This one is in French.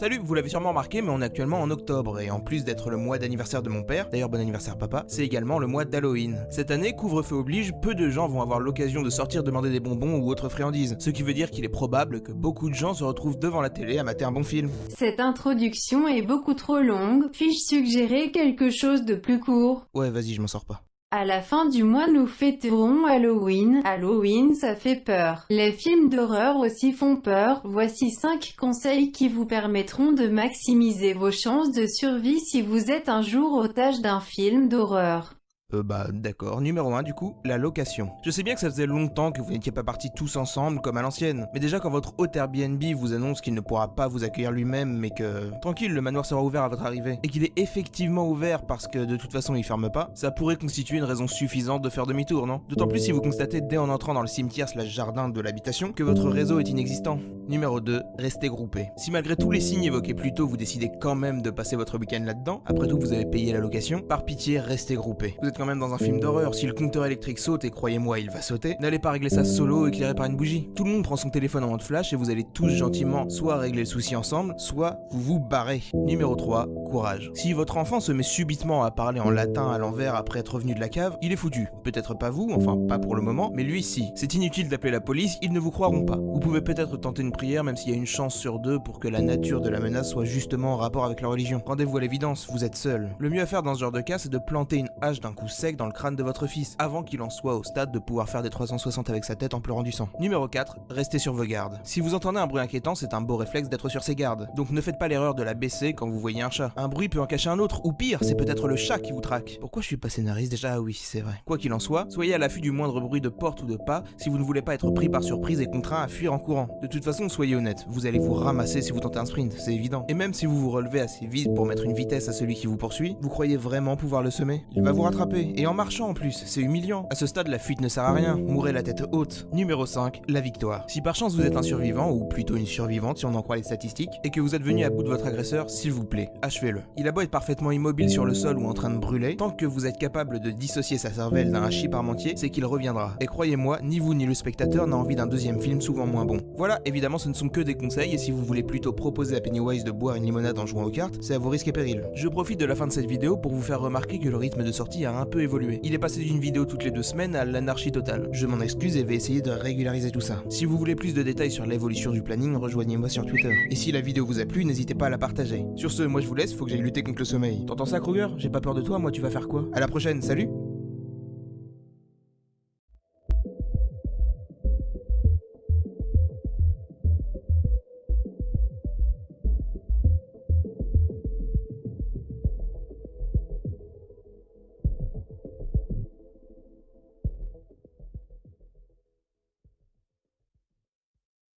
Salut, vous l'avez sûrement remarqué, mais on est actuellement en octobre, et en plus d'être le mois d'anniversaire de mon père, d'ailleurs bon anniversaire papa, c'est également le mois d'Halloween. Cette année, couvre-feu oblige, peu de gens vont avoir l'occasion de sortir demander des bonbons ou autres friandises, ce qui veut dire qu'il est probable que beaucoup de gens se retrouvent devant la télé à mater un bon film. Cette introduction est beaucoup trop longue, puis-je suggérer quelque chose de plus court? Ouais, vas-y, je m'en sors pas. À la fin du mois nous fêterons Halloween. Halloween ça fait peur. Les films d'horreur aussi font peur. Voici 5 conseils qui vous permettront de maximiser vos chances de survie si vous êtes un jour otage d'un film d'horreur. D'accord. Numéro 1 du coup, la location. Je sais bien que ça faisait longtemps que vous n'étiez pas partis tous ensemble comme à l'ancienne, mais déjà quand votre hôte Airbnb vous annonce qu'il ne pourra pas vous accueillir lui-même, mais que tranquille, le manoir sera ouvert à votre arrivée, et qu'il est effectivement ouvert parce que de toute façon il ferme pas, ça pourrait constituer une raison suffisante de faire demi-tour, non? D'autant plus si vous constatez dès en entrant dans le cimetière/jardin de l'habitation que votre réseau est inexistant. Numéro 2, restez groupés. Si malgré tous les signes évoqués plus tôt, vous décidez quand même de passer votre week-end là-dedans, après tout vous avez payé la location, par pitié, restez groupés. Vous êtes quand même dans un film d'horreur, si le compteur électrique saute, et croyez-moi il va sauter, n'allez pas régler ça solo éclairé par une bougie. Tout le monde prend son téléphone en mode flash et vous allez tous gentiment soit régler le souci ensemble, soit vous vous barrez. Numéro 3, courage. Si votre enfant se met subitement à parler en latin à l'envers après être revenu de la cave, il est foutu. Peut-être pas vous, enfin pas pour le moment, mais lui si. C'est inutile d'appeler la police, ils ne vous croiront pas. Vous pouvez peut-être tenter une prière même s'il y a une chance sur deux pour que la nature de la menace soit justement en rapport avec la religion. Rendez-vous à l'évidence, vous êtes seul. Le mieux à faire dans ce genre de cas, c'est de planter une hache d'un coup sec dans le crâne de votre fils, avant qu'il en soit au stade de pouvoir faire des 360 avec sa tête en pleurant du sang. Numéro 4, restez sur vos gardes. Si vous entendez un bruit inquiétant, c'est un beau réflexe d'être sur ses gardes. Donc ne faites pas l'erreur de la baisser quand vous voyez un chat. Un bruit peut en cacher un autre, ou pire, c'est peut-être le chat qui vous traque. Pourquoi je suis pas scénariste déjà? Ah oui, c'est vrai. Quoi qu'il en soit, soyez à l'affût du moindre bruit de porte ou de pas si vous ne voulez pas être pris par surprise et contraint à fuir en courant. De toute façon, soyez honnête, vous allez vous ramasser si vous tentez un sprint, c'est évident. Et même si vous vous relevez assez vite pour mettre une vitesse à celui qui vous poursuit, vous croyez vraiment pouvoir le semer? Il va vous rattraper, et en marchant en plus, c'est humiliant. À ce stade, la fuite ne sert à rien, mourrez la tête haute. Numéro 5, la victoire. Si par chance vous êtes un survivant, ou plutôt une survivante si on en croit les statistiques, et que vous êtes venu à bout de votre agresseur, s'il vous plaît, achevez-le. Il a beau être parfaitement immobile sur le sol ou en train de brûler, tant que vous êtes capable de dissocier sa cervelle d'un hachis parmentier, c'est qu'il reviendra. Et croyez-moi, ni vous ni le spectateur n'a envie d'un deuxième film souvent moins bon. Voilà, évidemment ce ne sont que des conseils, et si vous voulez plutôt proposer à Pennywise de boire une limonade en jouant aux cartes, c'est à vos risques et périls. Je profite de la fin de cette vidéo pour vous faire remarquer que le rythme de sortie a un peu évolué. Il est passé d'une vidéo toutes les 2 semaines à l'anarchie totale. Je m'en excuse et vais essayer de régulariser tout ça. Si vous voulez plus de détails sur l'évolution du planning, rejoignez-moi sur Twitter. Et si la vidéo vous a plu, n'hésitez pas à la partager. Sur ce, moi je vous laisse, faut que j'aille lutter contre le sommeil. T'entends ça Kruger? J'ai pas peur de toi, moi tu vas faire quoi? À la prochaine, salut!